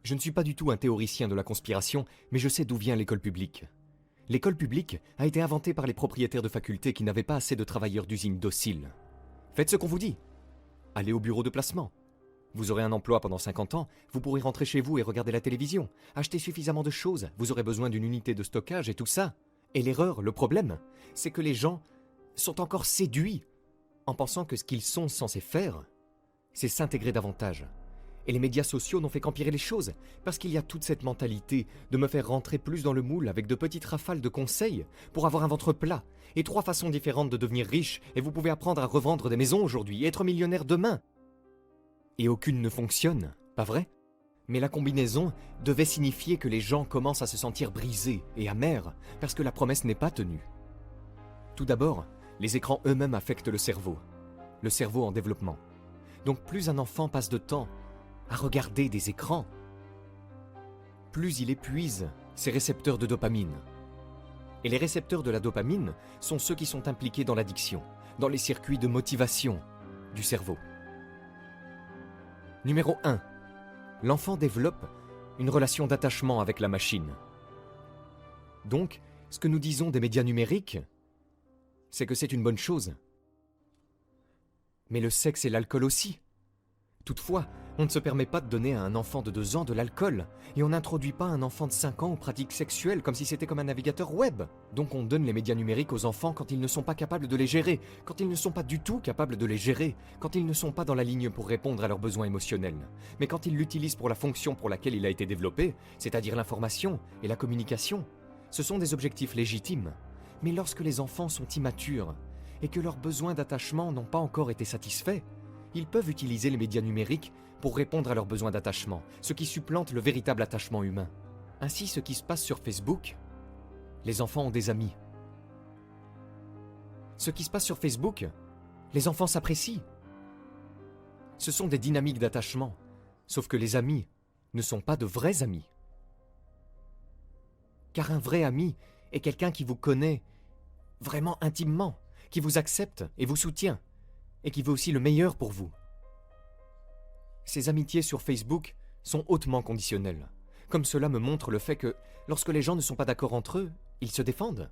Je ne suis pas du tout un théoricien de la conspiration, mais je sais d'où vient l'école publique. L'école publique a été inventée par les propriétaires de facultés qui n'avaient pas assez de travailleurs d'usines dociles. Faites ce qu'on vous dit. Allez au bureau de placement. Vous aurez un emploi pendant 50 ans, vous pourrez rentrer chez vous et regarder la télévision, acheter suffisamment de choses, vous aurez besoin d'une unité de stockage et tout ça. Et l'erreur, le problème, c'est que les gens sont encore séduits en pensant que ce qu'ils sont censés faire, c'est s'intégrer davantage. Et les médias sociaux n'ont fait qu'empirer les choses, parce qu'il y a toute cette mentalité de me faire rentrer plus dans le moule avec de petites rafales de conseils pour avoir un ventre plat, et 3 façons différentes de devenir riche, et vous pouvez apprendre à revendre des maisons aujourd'hui et être millionnaire demain. Et aucune ne fonctionne, pas vrai? Mais la combinaison devait signifier que les gens commencent à se sentir brisés et amers, parce que la promesse n'est pas tenue. Tout d'abord, les écrans eux-mêmes affectent le cerveau en développement. Donc plus un enfant passe de temps à regarder des écrans, plus il épuise ses récepteurs de dopamine. Et les récepteurs de la dopamine sont ceux qui sont impliqués dans l'addiction, dans les circuits de motivation du cerveau. Numéro 1. L'enfant développe une relation d'attachement avec la machine. Donc, ce que nous disons des médias numériques, c'est que c'est une bonne chose. Mais le sexe et l'alcool aussi. Toutefois, on ne se permet pas de donner à un enfant de 2 ans de l'alcool, et on n'introduit pas un enfant de 5 ans aux pratiques sexuelles comme si c'était comme un navigateur web. Donc on donne les médias numériques aux enfants quand ils ne sont pas capables de les gérer, quand ils ne sont pas du tout capables de les gérer, quand ils ne sont pas dans la ligne pour répondre à leurs besoins émotionnels. Mais quand ils l'utilisent pour la fonction pour laquelle il a été développé, c'est-à-dire l'information et la communication, ce sont des objectifs légitimes. Mais lorsque les enfants sont immatures, et que leurs besoins d'attachement n'ont pas encore été satisfaits, ils peuvent utiliser les médias numériques pour répondre à leurs besoins d'attachement, ce qui supplante le véritable attachement humain. Ainsi, ce qui se passe sur Facebook, les enfants ont des amis. Ce qui se passe sur Facebook, les enfants s'apprécient. Ce sont des dynamiques d'attachement, sauf que les amis ne sont pas de vrais amis. Car un vrai ami est quelqu'un qui vous connaît vraiment intimement, qui vous accepte et vous soutient, et qui veut aussi le meilleur pour vous. Ces amitiés sur Facebook sont hautement conditionnelles, comme cela me montre le fait que, lorsque les gens ne sont pas d'accord entre eux, ils se défendent.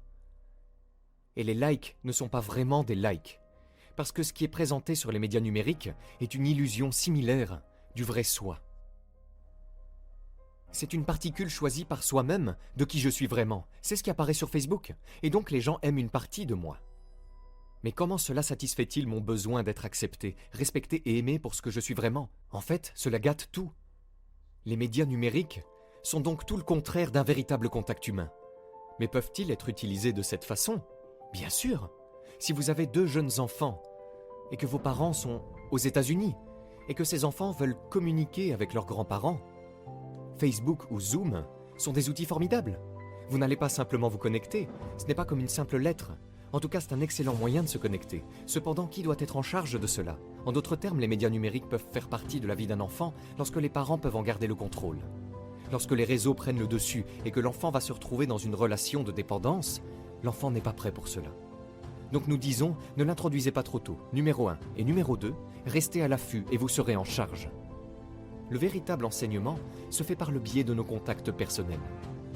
Et les likes ne sont pas vraiment des likes, parce que ce qui est présenté sur les médias numériques est une illusion similaire du vrai soi. C'est une particule choisie par soi-même de qui je suis vraiment, c'est ce qui apparaît sur Facebook, et donc les gens aiment une partie de moi. Mais comment cela satisfait-il mon besoin d'être accepté, respecté et aimé pour ce que je suis vraiment? En fait, cela gâte tout. Les médias numériques sont donc tout le contraire d'un véritable contact humain. Mais peuvent-ils être utilisés de cette façon? Bien sûr. Si vous avez 2 jeunes enfants, et que vos parents sont aux États-Unis, et que ces enfants veulent communiquer avec leurs grands-parents, Facebook ou Zoom sont des outils formidables. Vous n'allez pas simplement vous connecter, ce n'est pas comme une simple lettre. En tout cas, c'est un excellent moyen de se connecter. Cependant, qui doit être en charge de cela? En d'autres termes, les médias numériques peuvent faire partie de la vie d'un enfant lorsque les parents peuvent en garder le contrôle. Lorsque les réseaux prennent le dessus et que l'enfant va se retrouver dans une relation de dépendance, l'enfant n'est pas prêt pour cela. Donc nous disons, ne l'introduisez pas trop tôt. Numéro 1 et numéro 2, restez à l'affût et vous serez en charge. Le véritable enseignement se fait par le biais de nos contacts personnels,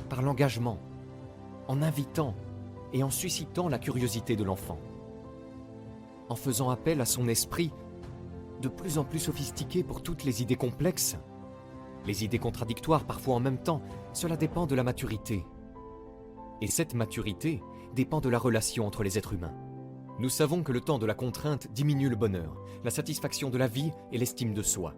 par l'engagement, en invitant et en suscitant la curiosité de l'enfant, en faisant appel à son esprit de plus en plus sophistiqué pour toutes les idées complexes, les idées contradictoires parfois en même temps, cela dépend de la maturité. Et cette maturité dépend de la relation entre les êtres humains. Nous savons que le temps de la contrainte diminue le bonheur, la satisfaction de la vie et l'estime de soi.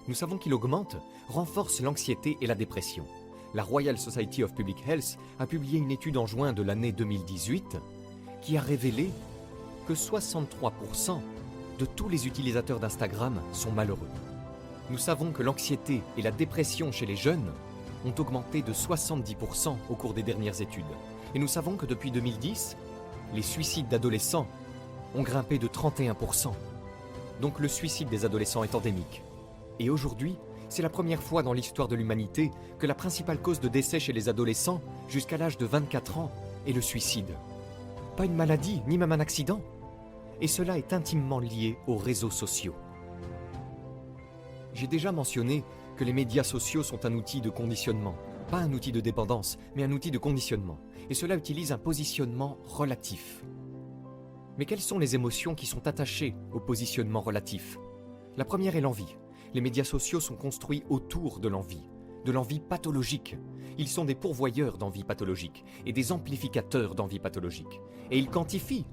Nous savons qu'il augmente, renforce l'anxiété et la dépression. La Royal Society of Public Health a publié une étude en juin de l'année 2018 qui a révélé que 63% de tous les utilisateurs d'Instagram sont malheureux. Nous savons que l'anxiété et la dépression chez les jeunes ont augmenté de 70% au cours des dernières études. Et nous savons que depuis 2010, les suicides d'adolescents ont grimpé de 31%. Donc le suicide des adolescents est endémique. Et aujourd'hui, c'est la première fois dans l'histoire de l'humanité que la principale cause de décès chez les adolescents, jusqu'à l'âge de 24 ans, est le suicide. Pas une maladie, ni même un accident. Et cela est intimement lié aux réseaux sociaux. J'ai déjà mentionné que les médias sociaux sont un outil de conditionnement. Pas un outil de dépendance, mais un outil de conditionnement. Et cela utilise un positionnement relatif. Mais quelles sont les émotions qui sont attachées au positionnement relatif? La première est l'envie. Les médias sociaux sont construits autour de l'envie pathologique. Ils sont des pourvoyeurs d'envie pathologique et des amplificateurs d'envie pathologique. Et ils quantifient,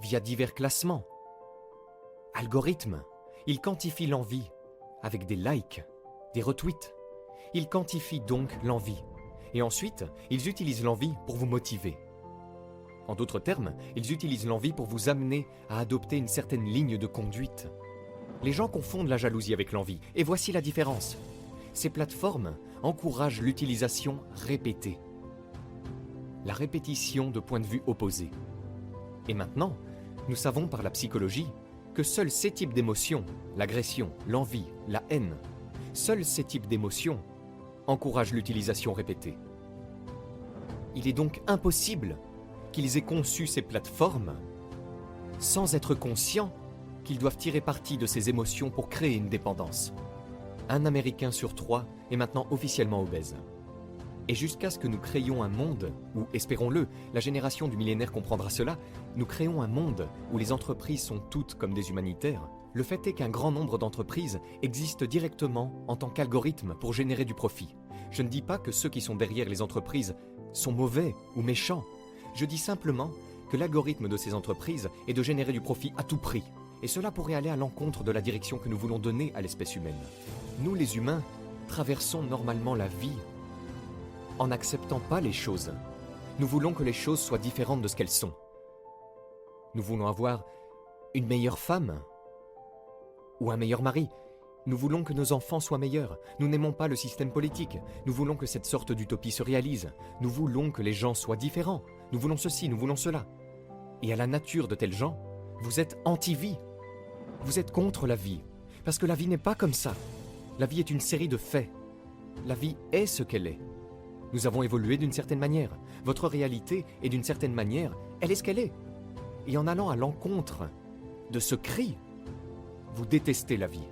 via divers classements, algorithmes, ils quantifient l'envie avec des likes, des retweets. Ils quantifient donc l'envie. Et ensuite, ils utilisent l'envie pour vous motiver. En d'autres termes, ils utilisent l'envie pour vous amener à adopter une certaine ligne de conduite. Les gens confondent la jalousie avec l'envie, et voici la différence. Ces plateformes encouragent l'utilisation répétée. La répétition de points de vue opposés. Et maintenant, nous savons par la psychologie que seuls ces types d'émotions, l'agression, l'envie, la haine, seuls ces types d'émotions encouragent l'utilisation répétée. Il est donc impossible qu'ils aient conçu ces plateformes sans être conscients qu'ils doivent tirer parti de ces émotions pour créer une dépendance. Un Américain sur 3 est maintenant officiellement obèse. Et jusqu'à ce que nous créions un monde où, espérons-le, la génération du millénaire comprendra cela, nous créons un monde où les entreprises sont toutes comme des humanitaires, le fait est qu'un grand nombre d'entreprises existent directement en tant qu'algorithmes pour générer du profit. Je ne dis pas que ceux qui sont derrière les entreprises sont mauvais ou méchants. Je dis simplement que l'algorithme de ces entreprises est de générer du profit à tout prix. Et cela pourrait aller à l'encontre de la direction que nous voulons donner à l'espèce humaine. Nous, les humains, traversons normalement la vie en n'acceptant pas les choses. Nous voulons que les choses soient différentes de ce qu'elles sont. Nous voulons avoir une meilleure femme ou un meilleur mari. Nous voulons que nos enfants soient meilleurs. Nous n'aimons pas le système politique. Nous voulons que cette sorte d'utopie se réalise. Nous voulons que les gens soient différents. Nous voulons ceci, nous voulons cela. Et à la nature de tels gens, vous êtes anti-vie. Vous êtes contre la vie. Parce que la vie n'est pas comme ça. La vie est une série de faits. La vie est ce qu'elle est. Nous avons évolué d'une certaine manière. Votre réalité est d'une certaine manière, elle est ce qu'elle est. Et en allant à l'encontre de ce cri, vous détestez la vie.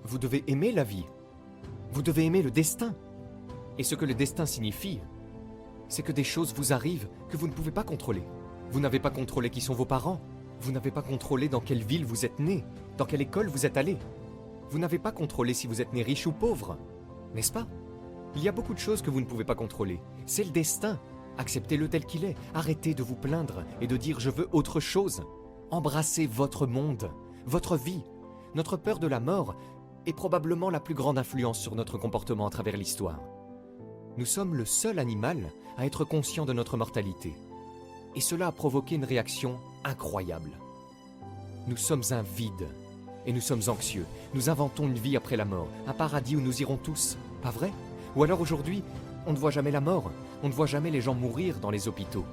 Vous devez aimer la vie. Vous devez aimer le destin. Et ce que le destin signifie, c'est que des choses vous arrivent que vous ne pouvez pas contrôler. Vous n'avez pas contrôlé qui sont vos parents. Vous n'avez pas contrôlé dans quelle ville vous êtes né, dans quelle école vous êtes allé. Vous n'avez pas contrôlé si vous êtes né riche ou pauvre. N'est-ce pas? Il y a beaucoup de choses que vous ne pouvez pas contrôler. C'est le destin. Acceptez-le tel qu'il est. Arrêtez de vous plaindre et de dire « je veux autre chose ». Embrassez votre monde, votre vie. Notre peur de la mort est probablement la plus grande influence sur notre comportement à travers l'histoire. Nous sommes le seul animal à être conscient de notre mortalité. Et cela a provoqué une réaction incroyable. Nous sommes un vide et nous sommes anxieux. Nous inventons une vie après la mort, un paradis où nous irons tous, pas vrai? Ou alors aujourd'hui, on ne voit jamais la mort, on ne voit jamais les gens mourir dans les hôpitaux.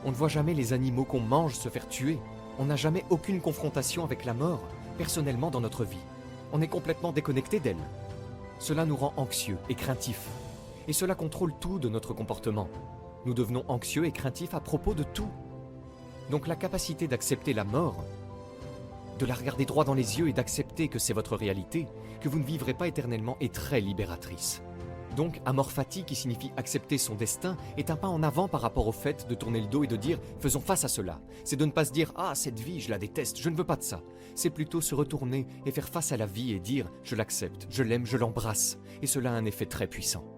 On ne voit jamais les animaux qu'on mange se faire tuer. On n'a jamais aucune confrontation avec la mort, personnellement dans notre vie. On est complètement déconnecté d'elle. Cela nous rend anxieux et craintifs. Et cela contrôle tout de notre comportement. Nous devenons anxieux et craintifs à propos de tout. Donc la capacité d'accepter la mort, de la regarder droit dans les yeux et d'accepter que c'est votre réalité, que vous ne vivrez pas éternellement, est très libératrice. Donc, amor fati, qui signifie accepter son destin, est un pas en avant par rapport au fait de tourner le dos et de dire « faisons face à cela ». C'est de ne pas se dire « ah, cette vie, je la déteste, je ne veux pas de ça ». C'est plutôt se retourner et faire face à la vie et dire « je l'accepte, je l'aime, je l'embrasse ». Et cela a un effet très puissant.